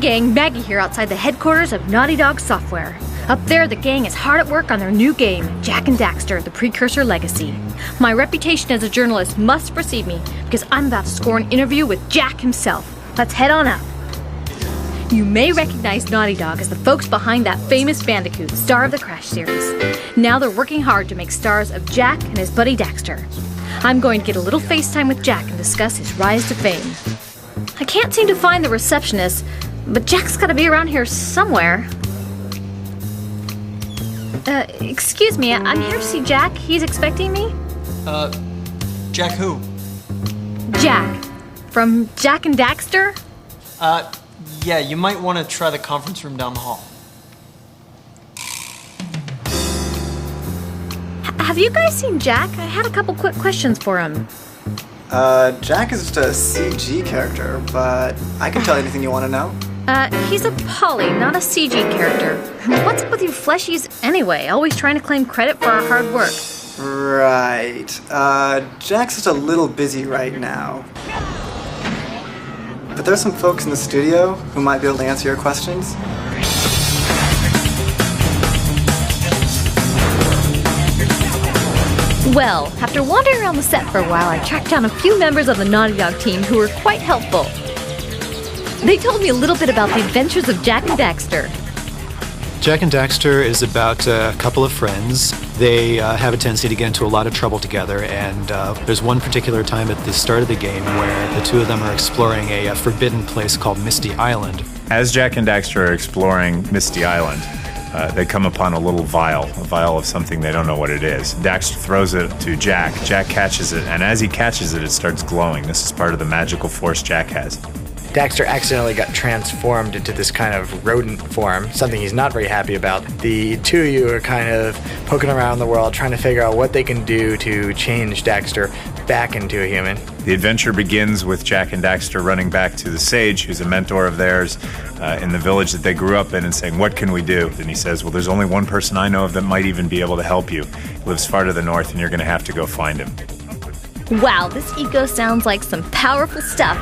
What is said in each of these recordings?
gang, Maggie here outside the headquarters of Naughty Dog Software. Up there, the gang is hard at work on their new game, Jak and Daxter, the Precursor Legacy. My reputation as a journalist must precede me, because I'm about to score an interview with Jak himself. Let's head on up. You may recognize Naughty Dog as the folks behind that famous Bandicoot, star of the Crash series. Now they're working hard to make stars of Jak and his buddy Daxter. I'm going to get a little FaceTime with Jak and discuss his rise to fame. I can't seem to find the receptionist, but Jak's gotta be around here somewhere. Excuse me, I'm here to see Jak. He's expecting me? Jak who? Jak. From Jak and Daxter? Yeah, you might want to try the conference room down the hall. Have you guys seen Jak? I had a couple quick questions for him. Jak is just a CG character, but I can tell you anything you want to know. He's a poly, not a CG character. What's up with you fleshies anyway? Always trying to claim credit for our hard work. Right. Jak's just a little busy right now. But there's some folks in the studio who might be able to answer your questions. Well, after wandering around the set for a while, I tracked down a few members of the Naughty Dog team who were quite helpful. They told me a little bit about the adventures of Jak and Daxter. Jak and Daxter is about a couple of friends. They have a tendency to get into a lot of trouble together, and there's one particular time at the start of the game where the two of them are exploring a forbidden place called Misty Island. As Jak and Daxter are exploring Misty Island, they come upon a little vial, a vial of something they don't know what it is. Daxter throws it to Jak. Jak catches it, and as he catches it, it starts glowing. This is part of the magical force Jak has. Daxter accidentally got transformed into this kind of rodent form, something he's not very happy about. The two of you are kind of poking around the world, trying to figure out what they can do to change Daxter back into a human. The adventure begins with Jak and Daxter running back to the sage, who's a mentor of theirs, in the village that they grew up in, and saying, "What can we do?" And he says, "Well, there's only one person I know of that might even be able to help you. He lives far to the north, and you're going to have to go find him." Wow, this eco sounds like some powerful stuff.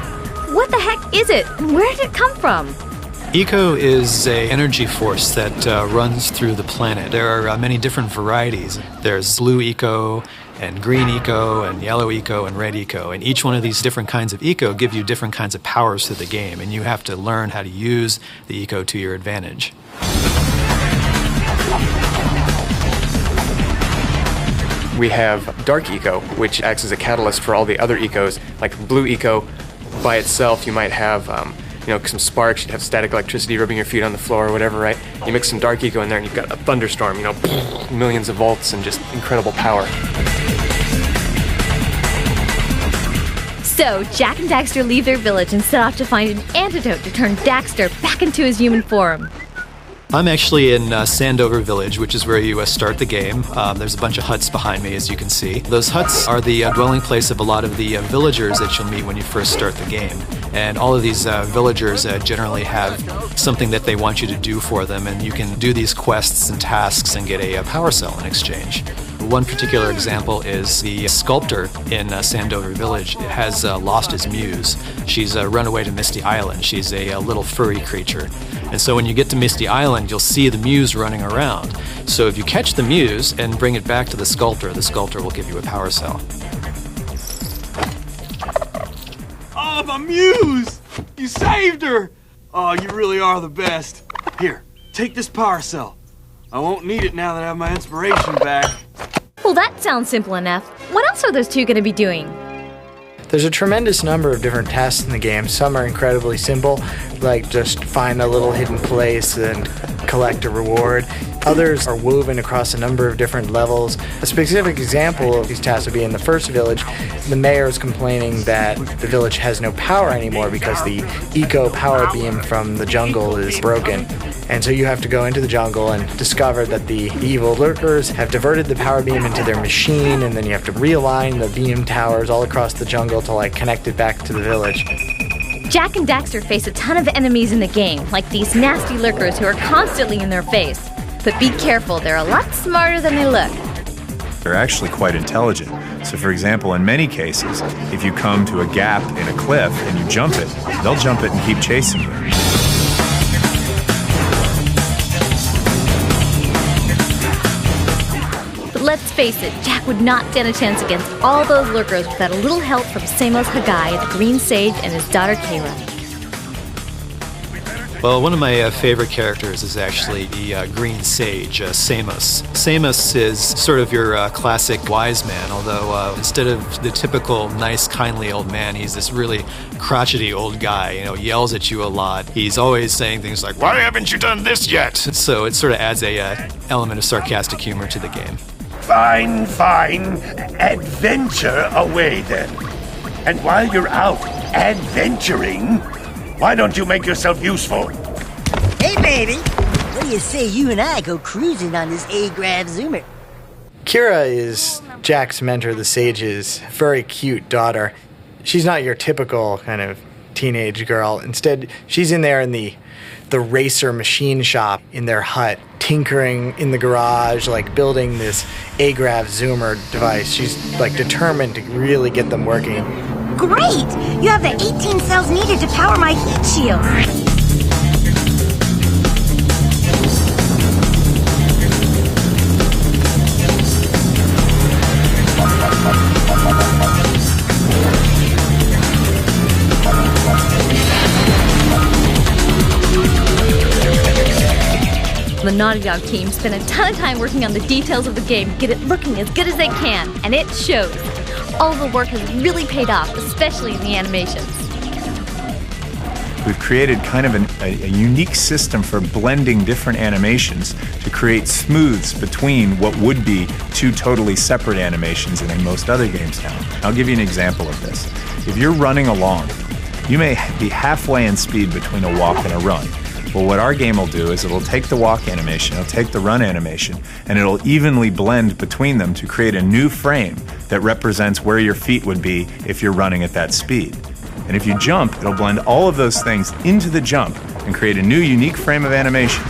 What the heck is it? And where did it come from? Eco is an energy force that runs through the planet. There are many different varieties. There's blue eco, and green eco, and yellow eco, and red eco. And each one of these different kinds of eco give you different kinds of powers to the game, and you have to learn how to use the eco to your advantage. We have dark eco, which acts as a catalyst for all the other ecos. Like blue eco, by itself, you might have some sparks, you'd have static electricity rubbing your feet on the floor or whatever, right? You mix some dark eco in there and you've got a thunderstorm, millions of volts and just incredible power. So, Jak and Daxter leave their village and set off to find an antidote to turn Daxter back into his human form. I'm actually in Sandover Village, which is where you start the game. There's a bunch of huts behind me, as you can see. Those huts are the dwelling place of a lot of the villagers that you'll meet when you first start the game. And all of these villagers generally have something that they want you to do for them, and you can do these quests and tasks and get a power cell in exchange. One particular example is the sculptor in Sandover Village has lost his muse. She's run away to Misty Island. She's a little furry creature. And so when you get to Misty Island, you'll see the muse running around. So if you catch the muse and bring it back to the sculptor will give you a power cell. Oh, my muse! You saved her! Oh, you really are the best. Here, take this power cell. I won't need it now that I have my inspiration back. Well, that sounds simple enough. What else are those two going to be doing? There's a tremendous number of different tasks in the game. Some are incredibly simple, like just find a little hidden place and collect a reward. Others are woven across a number of different levels. A specific example of these tasks would be in the first village. The mayor is complaining that the village has no power anymore because the eco power beam from the jungle is broken. And so you have to go into the jungle and discover that the evil lurkers have diverted the power beam into their machine, and then you have to realign the beam towers all across the jungle to connect it back to the village. Jak and Daxter face a ton of enemies in the game, like these nasty lurkers who are constantly in their face. But be careful, they're a lot smarter than they look. They're actually quite intelligent. So for example, in many cases, if you come to a gap in a cliff and you jump it, they'll jump it and keep chasing you. But let's face it, Jack would not stand a chance against all those lurkers without a little help from Samos Hagai, the Green Sage, and his daughter Kayla. Well, one of my favorite characters is actually the Green Sage, Samos. Samos is sort of your classic wise man, although instead of the typical nice, kindly old man, he's this really crotchety old guy, yells at you a lot. He's always saying things like, "Why haven't you done this yet?" So it sort of adds a element of sarcastic humor to the game. Fine. Adventure away then. And while you're out adventuring, why don't you make yourself useful? Hey, baby! What do you say you and I go cruising on this A-Grav Zoomer? Kira is Jack's mentor, the Sage's very cute daughter. She's not your typical kind of teenage girl. Instead, she's in there in the racer machine shop in their hut, tinkering in the garage, like building this A-Grav Zoomer device. She's like determined to really get them working. Great! You have the 18 cells needed to power my heat shield. The Naughty Dog team spent a ton of time working on the details of the game to get it looking as good as they can, and it shows. All of the work has really paid off, especially in the animations. We've created kind of a unique system for blending different animations to create smooths between what would be two totally separate animations in most other games now. I'll give you an example of this. If you're running along, you may be halfway in speed between a walk and a run. Well, what our game will do is it'll take the walk animation, it'll take the run animation, and it'll evenly blend between them to create a new frame that represents where your feet would be if you're running at that speed. And if you jump, it'll blend all of those things into the jump and create a new unique frame of animation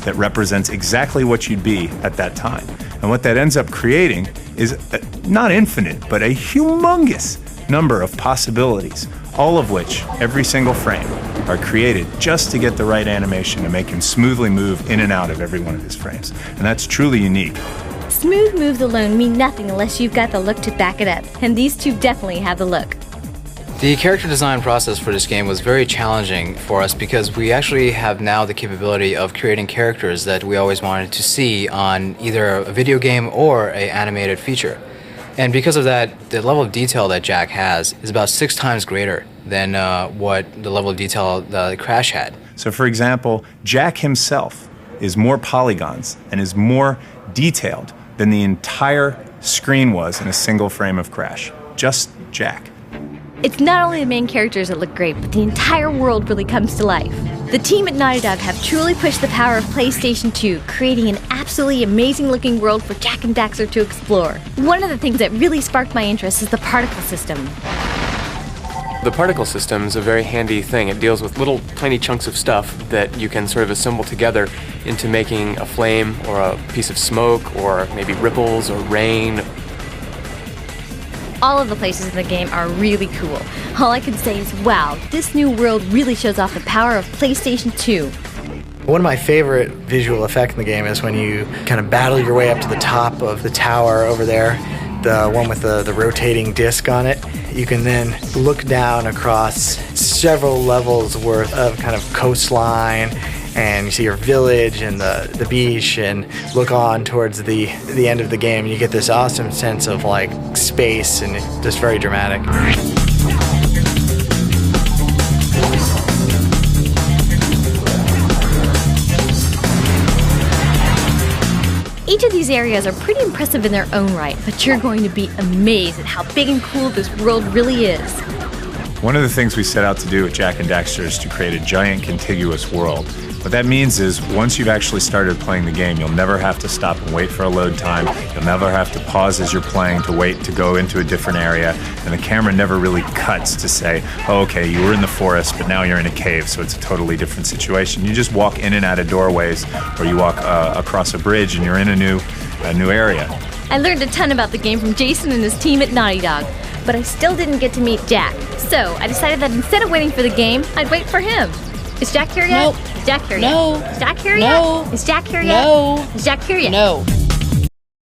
that represents exactly what you'd be at that time. And what that ends up creating is not infinite, but a humongous number of possibilities, all of which, every single frame, are created just to get the right animation to make him smoothly move in and out of every one of his frames. And that's truly unique. Smooth moves alone mean nothing unless you've got the look to back it up, and these two definitely have the look. The character design process for this game was very challenging for us because we actually have now the capability of creating characters that we always wanted to see on either a video game or an animated feature. And because of that, the level of detail that Jack has is about 6 times greater than what the level of detail that Crash had. So for example, Jack himself is more polygons and is more detailed than the entire screen was in a single frame of Crash. Just Jack. It's not only the main characters that look great, but the entire world really comes to life. The team at Naughty Dog have truly pushed the power of PlayStation 2, creating an absolutely amazing-looking world for Jak and Daxter to explore. One of the things that really sparked my interest is the particle system. The particle system is a very handy thing. It deals with little tiny chunks of stuff that you can sort of assemble together into making a flame or a piece of smoke or maybe ripples or rain. All of the places in the game are really cool. All I can say is, wow, this new world really shows off the power of PlayStation 2. One of my favorite visual effects in the game is when you kind of battle your way up to the top of the tower over there, the one with the rotating disc on it. You can then look down across several levels worth of kind of coastline, and you see your village and the beach, and look on towards the end of the game, and you get this awesome sense of like space, and it's just very dramatic. Each of these areas are pretty impressive in their own right, but you're going to be amazed at how big and cool this world really is. One of the things we set out to do at Jak and Daxter is to create a giant contiguous world. What that means is once you've actually started playing the game, you'll never have to stop and wait for a load time. You'll never have to pause as you're playing to wait to go into a different area. And the camera never really cuts to say, oh, okay, you were in the forest, but now you're in a cave, so it's a totally different situation. You just walk in and out of doorways, or you walk across a bridge and you're in a new area. I learned a ton about the game from Jason and his team at Naughty Dog, but I still didn't get to meet Jack. So I decided that instead of waiting for the game, I'd wait for him. Is Jack here yet? Nope. Is Jack here yet? No. Is Jack here yet? No. Is Jack here yet? No. Is Jack here yet? No.